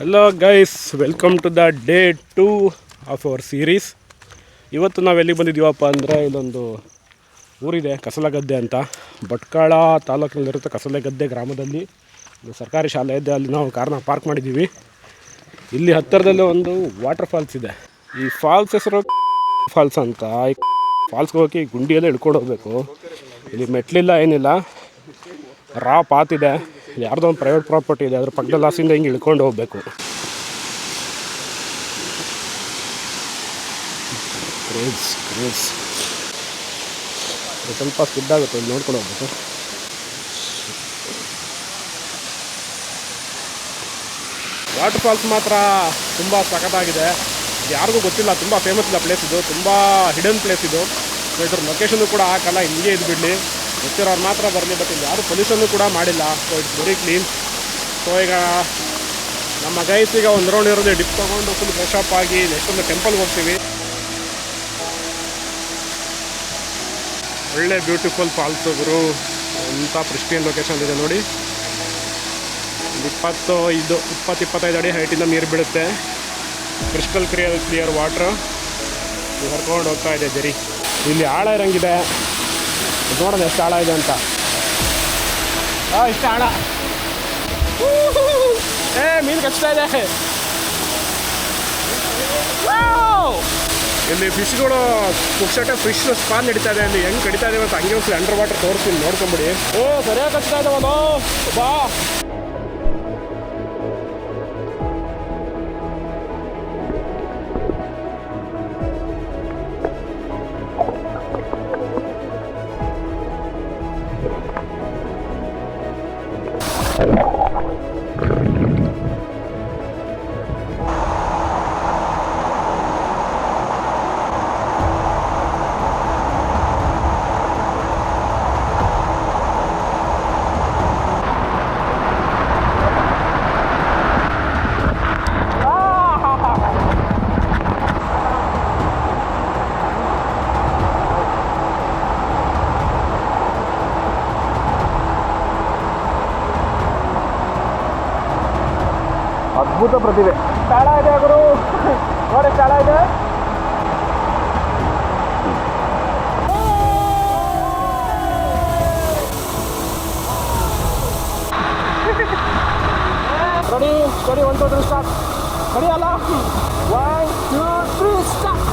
Hello guys, welcome to the day 2 of our series. ಇವತ್ತು ನಾವು ಎಲ್ಲಿಗೆ ಬಂದಿದ್ದೀವಪ್ಪ ಅಂದರೆ ಇಲ್ಲೊಂದು ಊರಿದೆ, ಕಸಲಗದ್ದೆ ಅಂತ. ಭಟ್ಕಳ ತಾಲೂಕಿನಲ್ಲಿರುತ್ತೆ ಕಸಲಗದ್ದೆ ಗ್ರಾಮದಲ್ಲಿ ಒಂದು ಸರ್ಕಾರಿ ಶಾಲೆ ಇದೆ. ಅಲ್ಲಿ ನಾವು ಕಾರ್ನ ಪಾರ್ಕ್ ಮಾಡಿದ್ದೀವಿ. ಇಲ್ಲಿ ಹತ್ತಿರದಲ್ಲೇ ಒಂದು ವಾಟರ್ ಫಾಲ್ಸ್ ಇದೆ. ಈ ಫಾಲ್ಸ್ ಹೆಸರು ಫಾಲ್ಸ್ ಅಂತ. ಈ ಫಾಲ್ಸ್ಗೆ ಹೋಗಿ ಗುಂಡಿಯಲ್ಲೇ ಇಳ್ಕೊಂಡು ಹೋಗ್ಬೇಕು. ಇಲ್ಲಿ ಮೆಟ್ಲಿಲ್ಲ, ಏನಿಲ್ಲ, ರಾ ಪಾತಿದೆ. ಯಾರ್ದೋ ಒಂದು ಪ್ರೈವೇಟ್ ಪ್ರಾಪರ್ಟಿ ಇದೆ, ಅದ್ರ ಪಕ್ಕದಲ್ಲಿ ಲಾಸಿಂದ ಹಿಂಗೆ ಇಳ್ಕೊಂಡು ಹೋಗ್ಬೇಕು. ಕ್ರೇಜ್ ಸ್ವಲ್ಪ ಸ್ಕಿಡ್ ಆಗುತ್ತೆ, ಇಲ್ಲಿ ನೋಡ್ಕೊಂಡು ಹೋಗ್ಬೇಕು. ವಾಟರ್ ಫಾಲ್ಸ್ ಮಾತ್ರ ತುಂಬ ಸಖತ್ತಾಗಿದೆ. ಯಾರಿಗೂ ಗೊತ್ತಿಲ್ಲ, ತುಂಬ ಫೇಮಸ್ ಇಲ್ಲ ಪ್ಲೇಸ್ ಇದು, ತುಂಬ ಹಿಡನ್ ಪ್ಲೇಸ್ ಇದು. ಸೊ ಇದ್ರ ಲೊಕೇಶನ್ನು ಕೂಡ ಹಾಕಲ್ಲ, ಹಿಂಗೆ ಇದು ಬಿಡಲಿ, ಗೊತ್ತಿರೋರು ಮಾತ್ರ ಬರಲಿ. ಬಟ್ ಇಲ್ಲಿ ಯಾರು ಪೊಲ್ಯೂಷನ್ನು ಕೂಡ ಮಾಡಿಲ್ಲ. So it's very clean. So ಈಗ ನಮ್ಮ ಗೈಸ್ ಈಗ ಒಂದು ರೌಂಡ್ ಇರೋದು, ಡಿಪ್ ತೊಗೊಂಡು ಫುಲ್ ಫ್ರೆಶ್ ಅಪ್ ಆಗಿ ನೆಕ್ಸ್ಟ್ ಒಂದು ಟೆಂಪಲ್ಗೆ ಹೋಗ್ತೀವಿ. ಒಳ್ಳೆ ಬ್ಯೂಟಿಫುಲ್ ಫಾಲ್ಸು ಗುರು, ಎಂಥ ಪ್ರಿಸ್ಟೀನ್ ಲೊಕೇಶನ್ ಇದೆ ನೋಡಿ. 20-25 ಅಡಿ ಹೈಟಿಂದ ನೀರು ಬೀಳುತ್ತೆ. ಕ್ರಿಸ್ಟಲ್ ಕ್ಲಿಯರ್ ವಾಟ್ರ್ ಹರ್ಕೊಂಡು ಹೋಗ್ತಾ ಇದೆ ಜರಿ. ಇಲ್ಲಿ ಆಳ ಇರಂಗಿದೆ, ನೋಡೋಣ ಎಷ್ಟು ಆಳ ಇದೆ ಅಂತ. ಇಷ್ಟು ಆಳ, ಮೀನು ಕಚ್ತಾ ಇದೆ. ಇಲ್ಲಿ ಫಿಶ್ಗಳು ಪುಕ್ಷಟೆ ಫಿಶ್ ಸ್ಪಾನ್ ನಡೀತಾ ಇದೆ. ಅಲ್ಲಿ ಹೆಂಗೆ ಕಡಿತಾ ಇದೆ ಅಂತ ಹಂಗೆ ಹೋಗ್ತೀವಿ ಅಂಡರ್ ವಾಟರ್ ತೋರಿಸ್ತೀನಿ, ನೋಡ್ಕೊಂಬಿಡಿ. ಸರಿಯಾಗಿ ಕಚ್ತಾ ಇದ್ದಾವಲ್ಲ ಬಾ. ಅದ್ಭುತ ಪ್ರತಿಭೆ. ಸ್ಥಳ ಇದೆ ಗುರು, ನೋಡಿ ಸ್ಥಳ ಇದೆ. Ready 1 2 3 start. ರೆಡಿ ಅಲ್ಲ, 1 2 3 ಸ್ಟಾರ್ಟ್.